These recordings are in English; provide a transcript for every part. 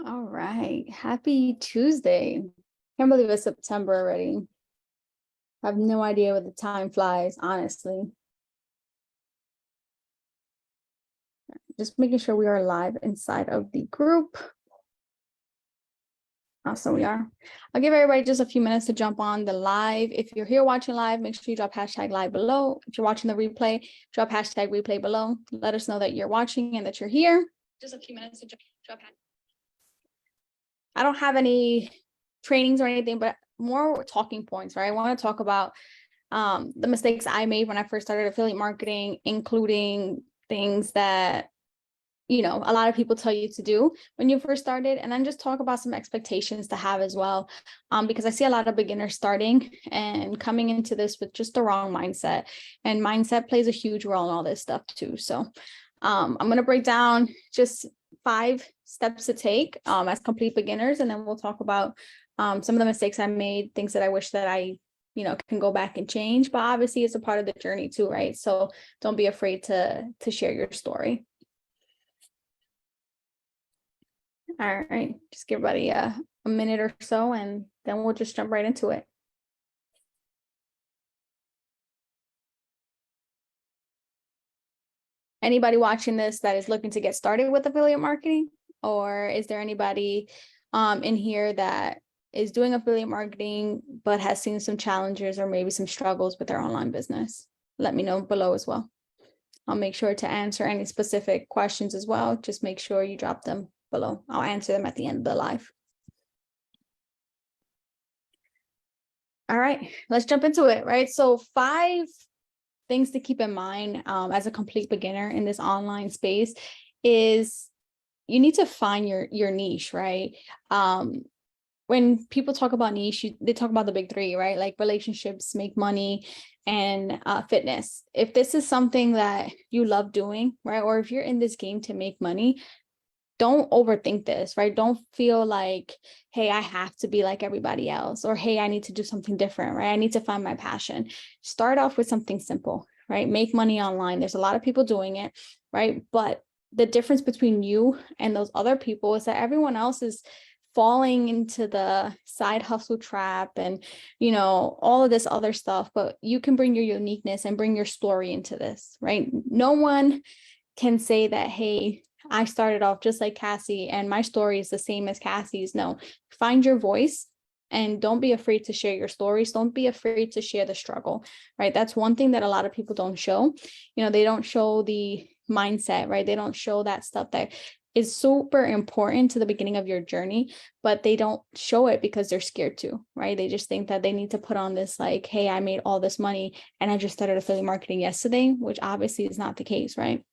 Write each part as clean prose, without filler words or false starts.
All right. Happy Tuesday. Can't believe it's September already. I have no idea where the time flies, honestly. Just making sure we are live inside of the group. Awesome, we are. I'll give everybody just a few minutes to jump on the live. If you're here watching live, make sure you drop hashtag live below. If you're watching the replay, drop hashtag replay below. Let us know that you're watching and that you're here. Just a few minutes to drop hashtag. I don't have any trainings or anything, but more talking points, right? I want to talk about the mistakes I made when I first started affiliate marketing, including things that, a lot of people tell you to do when you first started, and then just talk about some expectations to have as well. Because I see a lot of beginners starting and coming into this with just the wrong mindset, and mindset plays a huge role in all this stuff too. So I'm going to break down just 5 steps to take as complete beginners, and then we'll talk about some of the mistakes I made, things that I wish that I can go back and change, but obviously it's a part of the journey too, right? So don't be afraid to share your story. All right, just give everybody a minute or so, and then we'll just jump right into it. Anybody watching this that is looking to get started with affiliate marketing, or is there anybody in here that is doing affiliate marketing but has seen some challenges or maybe some struggles with their online business? Let me know below as well. I'll make sure to answer any specific questions as well. Just make sure you drop them below. I'll answer them at the end of the live. All right, let's jump into it, right? So 5 things to keep in mind as a complete beginner in this online space is you need to find your niche, right? When people talk about niche, they talk about the big 3, right? Like relationships, make money, and fitness. If this is something that you love doing, right? Or if you're in this game to make money, don't overthink this, right? Don't feel like, hey, I have to be like everybody else, or hey, I need to do something different, right? I need to find my passion. Start off with something simple, right? Make money online. There's a lot of people doing it, right? But the difference between you and those other people is that everyone else is falling into the side hustle trap and, all of this other stuff, but you can bring your uniqueness and bring your story into this, right? No one can say that, hey, I started off just like Cassie and my story is the same as Cassie's. No, find your voice and don't be afraid to share your stories. Don't be afraid to share the struggle, right? That's one thing that a lot of people don't show. They don't show the mindset, right? They don't show that stuff that is super important to the beginning of your journey, but they don't show it because they're scared to, right? They just think that they need to put on this like, hey, I made all this money and I just started affiliate marketing yesterday, which obviously is not the case, right?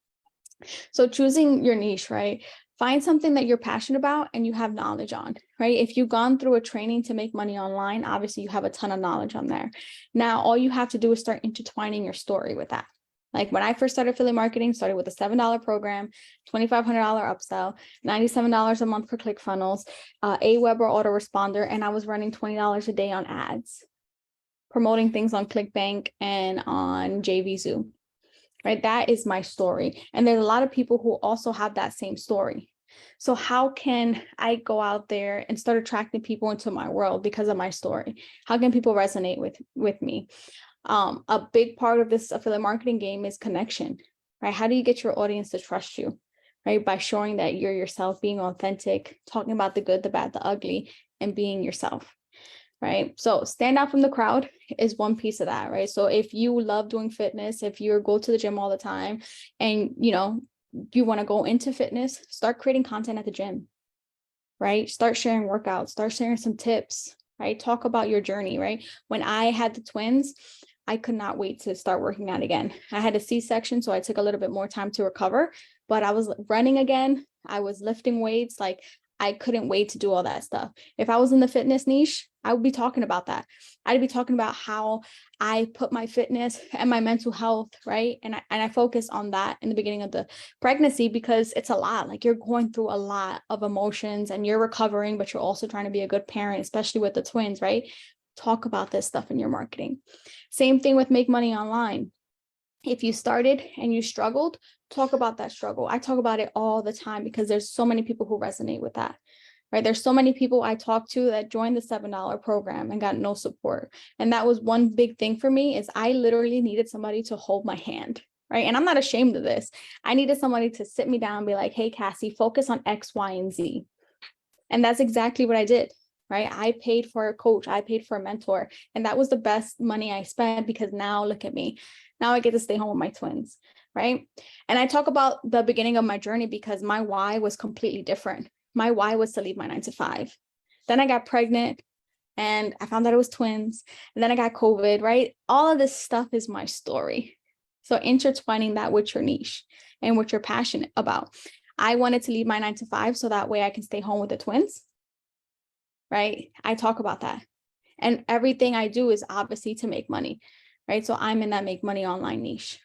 So choosing your niche, right? Find something that you're passionate about and you have knowledge on, right? If you've gone through a training to make money online, obviously you have a ton of knowledge on there. Now, all you have to do is start intertwining your story with that. Like when I first started affiliate marketing, started with a $7 program, $2,500 upsell, $97 a month for ClickFunnels, Aweber autoresponder, and I was running $20 a day on ads, promoting things on ClickBank and on JVZoo. Right? That is my story. And there's a lot of people who also have that same story. So how can I go out there and start attracting people into my world because of my story? How can people resonate with me? A big part of this affiliate marketing game is connection, right? How do you get your audience to trust you, right? By showing that you're yourself, being authentic, talking about the good, the bad, the ugly, and being yourself. Right. So stand out from the crowd is one piece of that. Right. So if you love doing fitness, if you go to the gym all the time and, you want to go into fitness, start creating content at the gym. Right. Start sharing workouts, start sharing some tips. Right. Talk about your journey. Right. When I had the twins, I could not wait to start working out again. I had a C-section, so I took a little bit more time to recover, but I was running again. I was lifting weights. Like I couldn't wait to do all that stuff. If I was in the fitness niche, I would be talking about that. I'd be talking about how I put my fitness and my mental health, right? And I focus on that in the beginning of the pregnancy because it's a lot. Like you're going through a lot of emotions and you're recovering, but you're also trying to be a good parent, especially with the twins, right? Talk about this stuff in your marketing. Same thing with make money online. If you started and you struggled, talk about that struggle. I talk about it all the time because there's so many people who resonate with that, right? There's so many people I talked to that joined the $7 program and got no support. And that was one big thing for me, is I literally needed somebody to hold my hand, right? And I'm not ashamed of this. I needed somebody to sit me down and be like, hey, Cassie, focus on X, Y, and Z. And that's exactly what I did, right? I paid for a coach, I paid for a mentor, and that was the best money I spent, because now look at me. Now I get to stay home with my twins, right? And I talk about the beginning of my journey because my why was completely different. My why was to leave my 9 to 5. Then I got pregnant and I found out it was twins. And then I got COVID, right? All of this stuff is my story. So intertwining that with your niche and what you're passionate about. I wanted to leave my 9 to 5 so that way I can stay home with the twins, right? I talk about that. And everything I do is obviously to make money, right? So I'm in that make money online niche.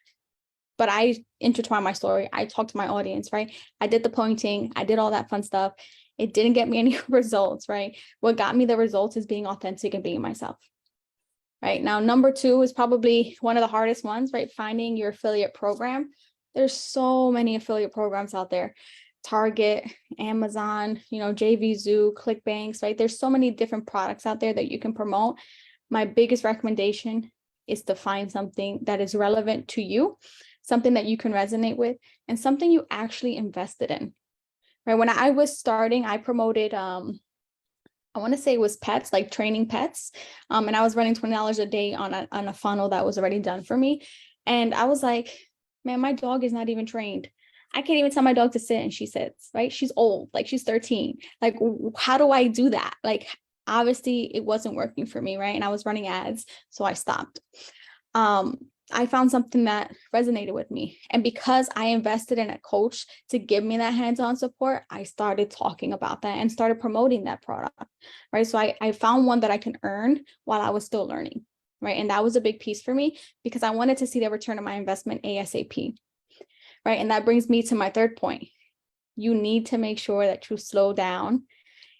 But I intertwine my story. I talk to my audience, right? I did the pointing. I did all that fun stuff. It didn't get me any results, right? What got me the results is being authentic and being myself, right? Now, number 2 is probably one of the hardest ones, right? Finding your affiliate program. There's so many affiliate programs out there. Target, Amazon, JV Zoo, ClickBanks, right? There's so many different products out there that you can promote. My biggest recommendation is to find something that is relevant to you, something that you can resonate with, and something you actually invested in, right? When I was starting, I promoted, I want to say it was pets, like training pets. And I was running $20 a day on a funnel that was already done for me. And I was like, man, my dog is not even trained. I can't even tell my dog to sit and she sits, right? She's old, like she's 13. Like, how do I do that? Like, obviously it wasn't working for me, right? And I was running ads, so I stopped. I found something that resonated with me. And because I invested in a coach to give me that hands-on support, I started talking about that and started promoting that product, right? So I found one that I can earn while I was still learning, right? And that was a big piece for me because I wanted to see the return on my investment ASAP, right? And that brings me to my third point. You need to make sure that you slow down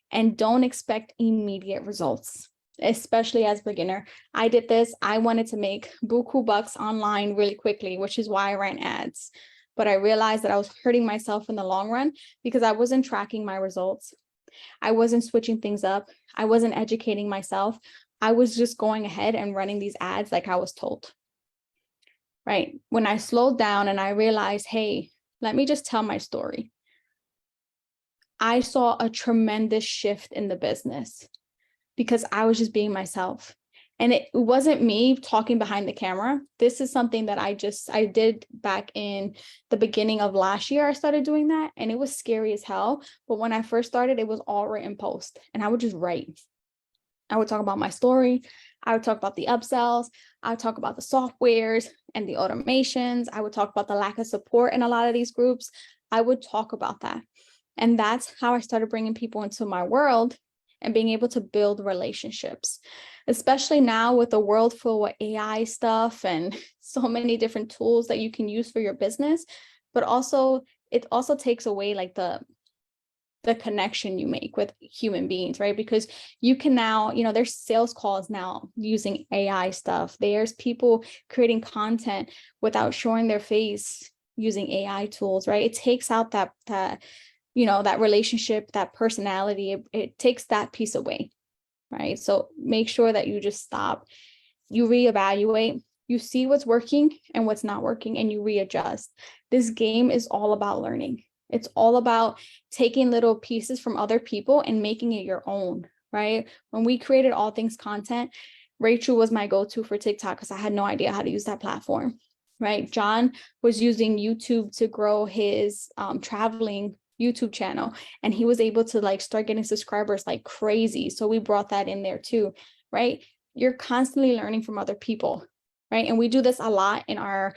and don't expect immediate results, especially as a beginner. I did this. I wanted to make buku bucks online really quickly, which is why I ran ads. But I realized that I was hurting myself in the long run because I wasn't tracking my results. I wasn't switching things up. I wasn't educating myself. I was just going ahead and running these ads like I was told, right? When I slowed down and I realized, hey, let me just tell my story, I saw a tremendous shift in the business because I was just being myself. And it wasn't me talking behind the camera. This is something that I did back in the beginning of last year. I started doing that and it was scary as hell. But when I first started, it was all written post and I would just write. I would talk about my story. I would talk about the upsells. I would talk about the softwares and the automations. I would talk about the lack of support in a lot of these groups. I would talk about that. And that's how I started bringing people into my world and being able to build relationships, especially now with a world full of AI stuff and so many different tools that you can use for your business. But also, it also takes away like the connection you make with human beings, right? Because you can now, there's sales calls now using AI stuff. There's people creating content without showing their face using AI tools, right? It takes out that relationship, that personality. It takes that piece away, right? So make sure that you just stop, you reevaluate, you see what's working and what's not working, and you readjust. This game is all about learning. It's all about taking little pieces from other people and making it your own, right? When we created All Things Content, Rachel was my go-to for TikTok because I had no idea how to use that platform, right? John was using YouTube to grow his traveling YouTube channel, and he was able to start getting subscribers like crazy. So we brought that in there too, right? You're constantly learning from other people, right? And we do this a lot in our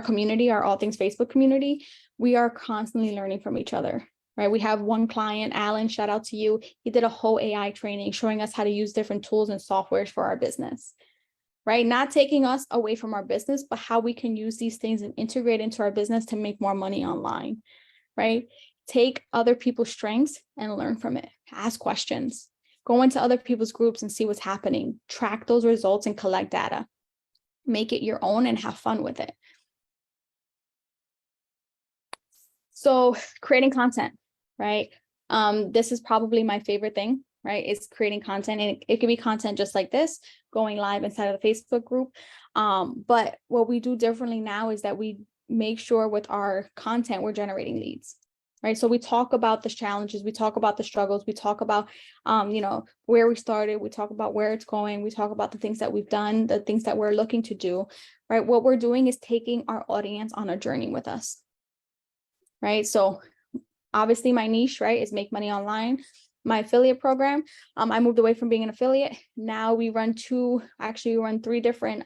community, our All Things Facebook community. We are constantly learning from each other, right? We have one client, Alan, shout out to you. He did a whole AI training showing us how to use different tools and softwares for our business, right? Not taking us away from our business, but how we can use these things and integrate into our business to make more money online, right? Take other people's strengths and learn from it. Ask questions. Go into other people's groups and see what's happening. Track those results and collect data. Make it your own and have fun with it. So creating content, right? This is probably my favorite thing, right? Is creating content, and it could be content just like this, going live inside of the Facebook group. But what we do differently now is that we make sure with our content, we're generating leads, right? So we talk about the challenges, we talk about the struggles, we talk about, where we started, we talk about where it's going, we talk about the things that we've done, the things that we're looking to do, right? What we're doing is taking our audience on a journey with us, right? So obviously my niche, right, is make money online. My affiliate program, I moved away from being an affiliate. Now we run three different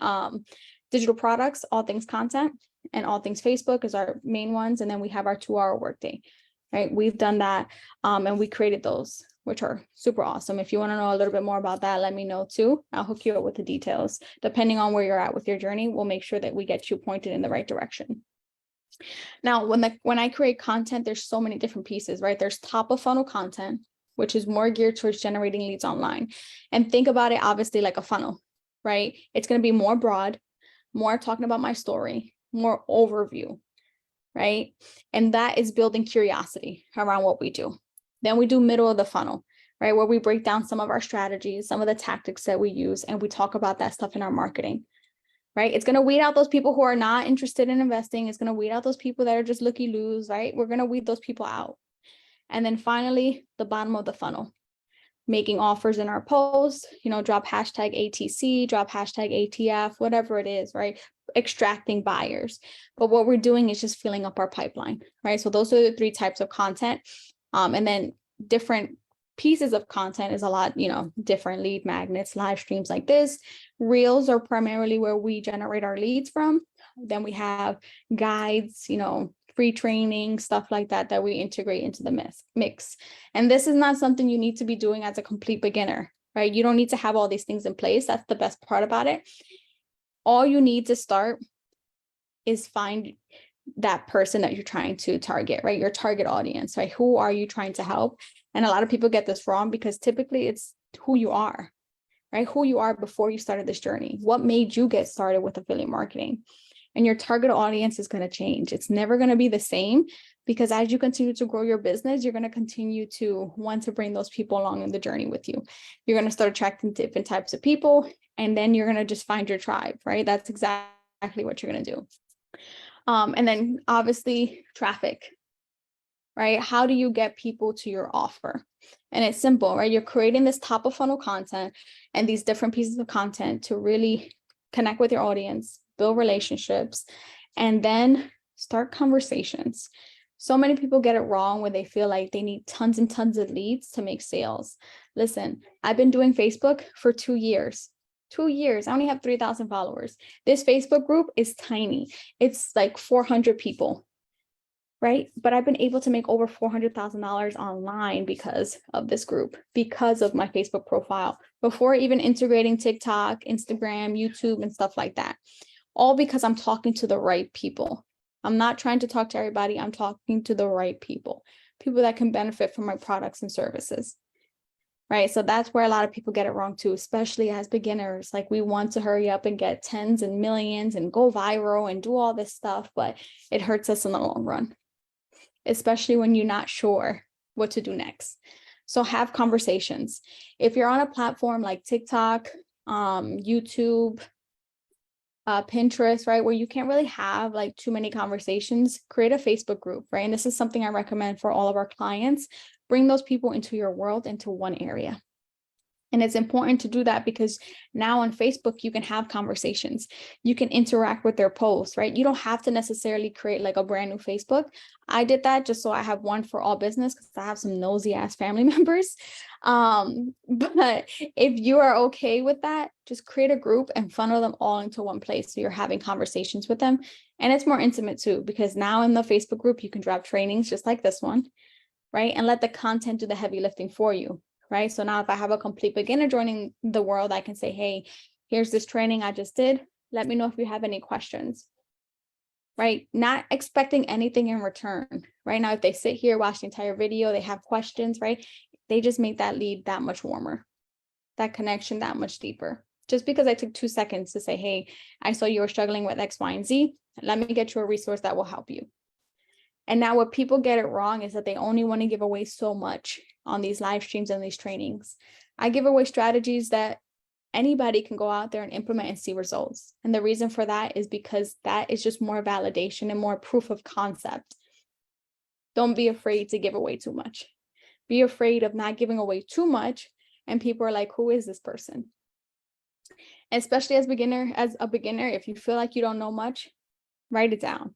digital products, all things content and all things Facebook is our main ones. And then we have our 2-hour workday, right? We've done that and we created those, which are super awesome. If you want to know a little bit more about that, let me know too. I'll hook you up with the details. Depending on where you're at with your journey, we'll make sure that we get you pointed in the right direction. Now, when I create content, there's so many different pieces, right? There's top of funnel content, which is more geared towards generating leads online. And think about it obviously like a funnel, right? It's going to be more broad, more talking about my story, more overview, right? And that is building curiosity around what we do. Then we do middle of the funnel, right? Where we break down some of our strategies, some of the tactics that we use, and we talk about that stuff in our marketing. Right? It's going to weed out those people who are not interested in investing. It's going to weed out those people that are just looky-loos, right? We're going to weed those people out. And then finally, the bottom of the funnel, making offers in our posts, drop hashtag ATC, drop hashtag ATF, whatever it is, right? Extracting buyers. But what we're doing is just filling up our pipeline, right? So those are the 3 types of content. And then different pieces of content is a lot, different lead magnets, live streams like this. Reels are primarily where we generate our leads from. Then we have guides, free training, stuff like that we integrate into the mix. And this is not something you need to be doing as a complete beginner, right? You don't need to have all these things in place. That's the best part about it. All you need to start is find that person that you're trying to target, right? Your target audience, right? Who are you trying to help? And a lot of people get this wrong because typically it's who you are, right? Who you are before you started this journey. What made you get started with affiliate marketing? And your target audience is going to change. It's never going to be the same because as you continue to grow your business, you're going to continue to want to bring those people along in the journey with you. You're going to start attracting different types of people, and then you're going to just find your tribe, right? That's exactly what you're going to do. And then obviously traffic, right? How do you get people to your offer? And it's simple, right? You're creating this top of funnel content and these different pieces of content to really connect with your audience, build relationships, and then start conversations. So many people get it wrong when they feel like they need tons and tons of leads to make sales. Listen, I've been doing Facebook for 2 years. 2 years. I only have 3,000 followers. This Facebook group is tiny. It's like 400 people, right? But I've been able to make over $400,000 online because of this group, because of my Facebook profile, before even integrating TikTok, Instagram, YouTube, and stuff like that. All because I'm talking to the right people. I'm not trying to talk to everybody. I'm talking to the right people that can benefit from my products and services. Right. So that's where a lot of people get it wrong too, especially as beginners. Like we want to hurry up and get tens and millions and go viral and do all this stuff, but it hurts us in the long run, especially when you're not sure what to do next. So have conversations. If you're on a platform like TikTok, YouTube, Pinterest, right, where you can't really have like too many conversations, create a Facebook group, right? And this is something I recommend for all of our clients. Bring those people into your world, into one area. And it's important to do that because now on Facebook, you can have conversations. You can interact with their posts, right? You don't have to necessarily create like a brand new Facebook. I did that just so I have one for all business because I have some nosy ass family members. But if you are okay with that, just create a group and funnel them all into one place. So you're having conversations with them. And it's more intimate too, because now in the Facebook group, you can drop trainings just like this one, right? And let the content do the heavy lifting for you. Right. So now if I have a complete beginner joining the world, I can say, hey, here's this training I just did. Let me know if you have any questions. Right. Not expecting anything in return. Right now, if they sit here, watch the entire video, they have questions, right? They just make that lead that much warmer, that connection that much deeper. Just because I took 2 seconds to say, hey, I saw you were struggling with X, Y, and Z. Let me get you a resource that will help you. And now what people get it wrong is that they only want to give away so much on these live streams and these trainings. I give away strategies that anybody can go out there and implement and see results. And the reason for that is because that is just more validation and more proof of concept. Don't be afraid to give away too much. Be afraid of not giving away too much. And people are like, who is this person? And especially as a beginner, if you feel like you don't know much, write it down,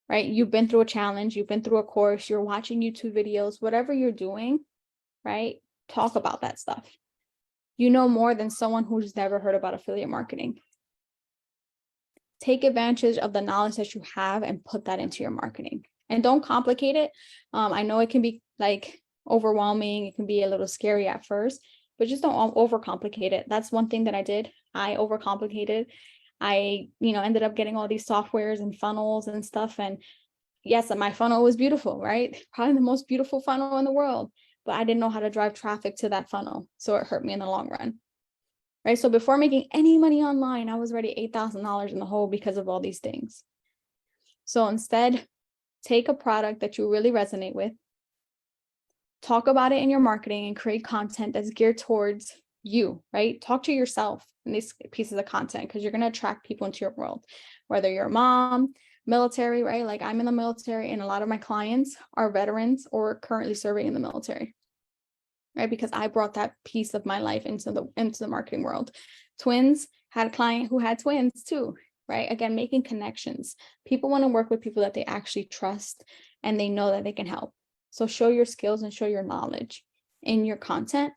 right? You've been through a challenge, you've been through a course, you're watching YouTube videos, whatever you're doing, right? Talk about that stuff. You know more than someone who's never heard about affiliate marketing. Take advantage of the knowledge that you have and put that into your marketing. And don't complicate it. I know it can be like overwhelming. It can be a little scary at first, but just don't overcomplicate it. That's one thing that I did. I overcomplicated. I, ended up getting all these softwares and funnels and stuff. And yes, my funnel was beautiful, right? Probably the most beautiful funnel in the world, but I didn't know how to drive traffic to that funnel. So it hurt me in the long run, right? So before making any money online, I was already $8,000 in the hole because of all these things. So instead, take a product that you really resonate with, talk about it in your marketing, and create content that's geared towards you, right? Talk to yourself in these pieces of content because you're going to attract people into your world, whether you're a mom, military, right? Like I'm in the military and a lot of my clients are veterans or currently serving in the military, right? Because I brought that piece of my life into the marketing world. Twins, had a client who had twins too, right? Again, making connections. People want to work with people that they actually trust and they know that they can help. So show your skills and show your knowledge in your content,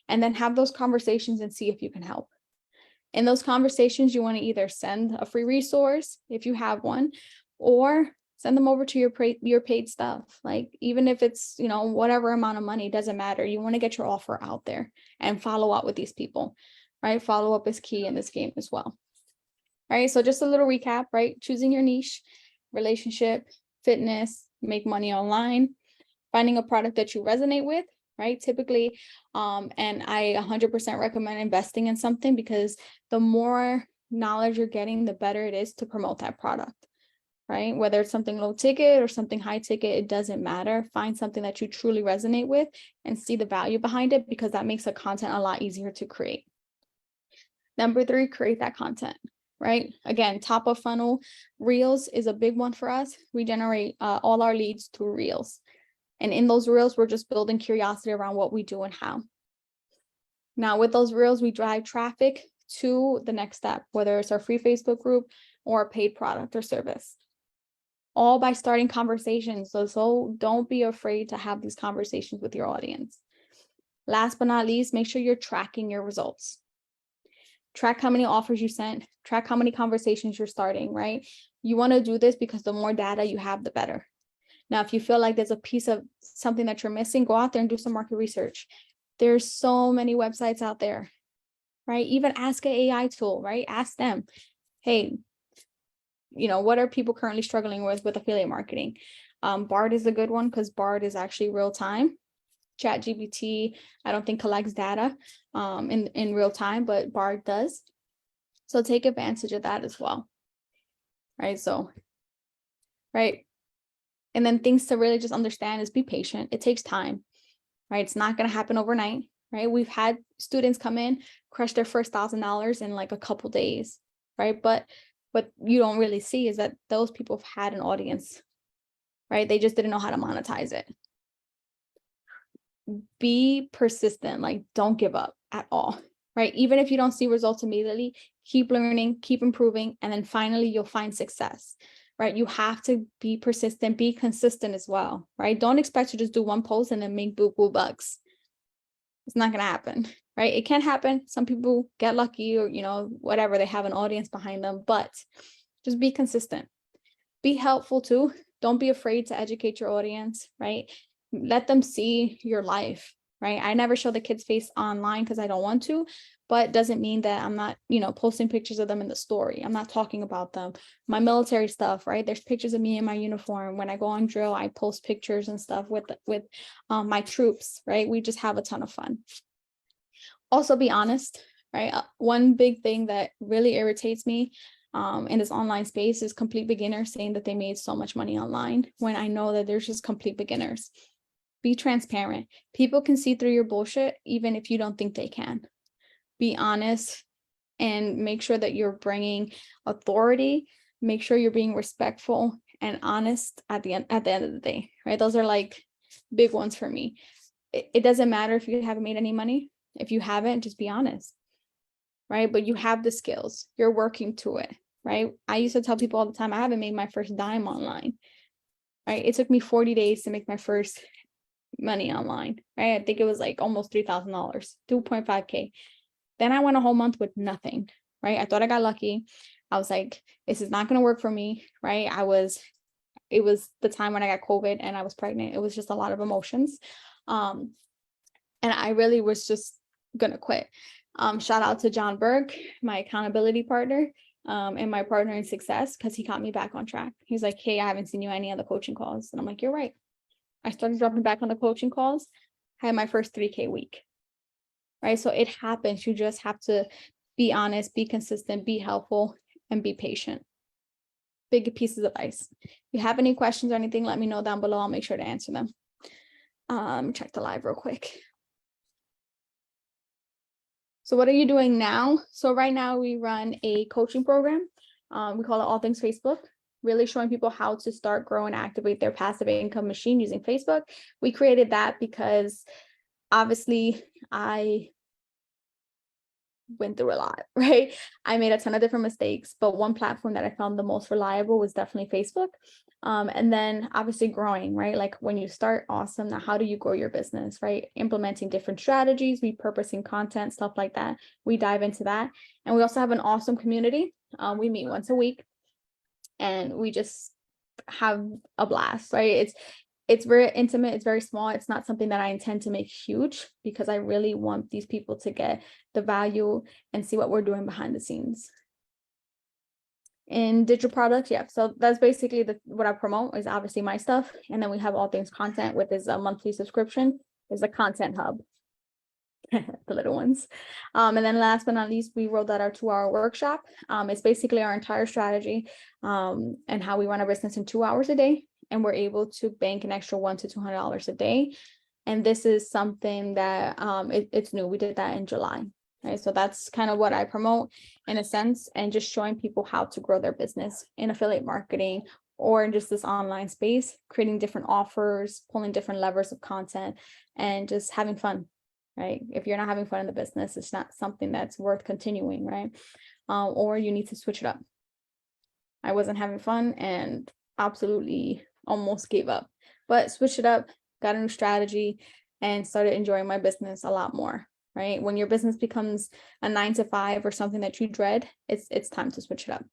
and then have those conversations and see if you can help. In those conversations, you want to either send a free resource if you have one, or send them over to your paid stuff. Like even if it's, whatever amount of money, doesn't matter. You want to get your offer out there and follow up with these people, right? Follow up is key in this game as well. All right. So just a little recap, right? Choosing your niche, relationship, fitness, make money online, finding a product that you resonate with, right? Typically, and I 100% recommend investing in something because the more knowledge you're getting, the better it is to promote that product, right? Whether it's something low ticket or something high ticket, it doesn't matter. Find something that you truly resonate with and see the value behind it, because that makes the content a lot easier to create. Number 3, create that content, right? Again, top of funnel, reels is a big one for us. We generate all our leads through reels. And in those reels, we're just building curiosity around what we do and how. Now, with those reels, we drive traffic to the next step, whether it's our free Facebook group or a paid product or service, all by starting conversations. So don't be afraid to have these conversations with your audience. Last but not least, make sure you're tracking your results. Track how many offers you sent, track how many conversations you're starting, right? You want to do this because the more data you have, the better. Now, if you feel like there's a piece of something that you're missing, go out there and do some market research. There's so many websites out there, right? Even ask an AI tool, right? Ask them, hey, what are people currently struggling with affiliate marketing? Bard is a good one because Bard is actually real time. ChatGPT, I don't think collects data in real time, but Bard does. So take advantage of that as well, right? So, right. And then things to really just understand is be patient. It takes time, right? It's not going to happen overnight, right? We've had students come in, crush their first $1,000 in like a couple days, right? But what you don't really see is that those people have had an audience, right? They just didn't know how to monetize it. Be persistent, like don't give up at all, right? Even if you don't see results immediately, keep learning, keep improving, and then finally you'll find success. Right? You have to be persistent, be consistent as well, right? Don't expect to just do one post and then make boo bucks. It's not going to happen, right? It can happen. Some people get lucky or, whatever, they have an audience behind them, but just be consistent. Be helpful too. Don't be afraid to educate your audience, right? Let them see your life, right? I never show the kids' face online because I don't want to, but doesn't mean that I'm not, posting pictures of them in the story. I'm not talking about them. My military stuff, right? There's pictures of me in my uniform. When I go on drill, I post pictures and stuff with my troops, right? We just have a ton of fun. Also be honest, right? One big thing that really irritates me in this online space is complete beginners saying that they made so much money online, when I know that there's just complete beginners. Be transparent. People can see through your bullshit, even if you don't think they can. Be honest and make sure that you're bringing authority. Make sure you're being respectful and honest at the end of the day, right? Those are like big ones for me. It doesn't matter if you haven't made any money. If you haven't, just be honest, right? But you have the skills. You're working to it, right? I used to tell people all the time, I haven't made my first dime online, right? It took me 40 days to make my first money online, right? I think it was like almost $3,000, 2.5K. Then I went a whole month with nothing, right? I thought I got lucky. I was like, this is not going to work for me, right? It was the time when I got COVID and I was pregnant. It was just a lot of emotions. And I really was just going to quit. Shout out to John Berg, my accountability partner, and my partner in success, because he got me back on track. He's like, hey, I haven't seen you any other coaching calls. And I'm like, you're right. I started dropping back on the coaching calls, had my first 3K week, right? So it happens. You just have to be honest, be consistent, be helpful, and be patient. Big pieces of advice. If you have any questions or anything, let me know down below. I'll make sure to answer them. Check the live real quick. So what are you doing now? So right now we run a coaching program. We call it All Things Facebook, really showing people how to start, grow, and activate their passive income machine using Facebook. We created that because obviously I went through a lot, right? I made a ton of different mistakes, but one platform that I found the most reliable was definitely Facebook. And then obviously growing, right? Like when you start, awesome. Now, how do you grow your business, right? Implementing different strategies, repurposing content, stuff like that. We dive into that. And we also have an awesome community. We meet once a week and we just have a blast, right? It's very intimate. It's very small. It's not something that I intend to make huge because I really want these people to get the value and see what we're doing behind the scenes. In digital products, yeah. So that's basically what I promote is obviously my stuff. And then we have All Things Content, which is a monthly subscription, is a content hub. The little ones. And then last but not least, we rolled out our 2-hour workshop. It's basically our entire strategy and how we run a business in 2 hours a day. And we're able to bank an extra $100 to $200 a day. And this is something that it's new. We did that in July. Right. So that's kind of what I promote in a sense, and just showing people how to grow their business in affiliate marketing or in just this online space, creating different offers, pulling different levers of content, and just having fun. Right. If you're not having fun in the business, it's not something that's worth continuing. Right. Or you need to switch it up. I wasn't having fun and absolutely almost gave up, but switched it up, got a new strategy, and started enjoying my business a lot more. Right. When your business becomes a 9 to 5 or something that you dread, it's time to switch it up.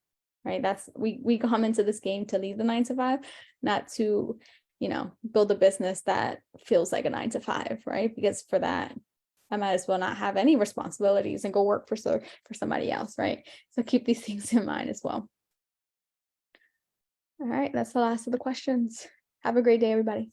Right. That's we come into this game to leave the 9 to 5, not to, build a business that feels like a 9 to 5. Right. Because for that, I might as well not have any responsibilities and go work for somebody else. Right. So keep these things in mind as well. All right. That's the last of the questions. Have a great day, everybody.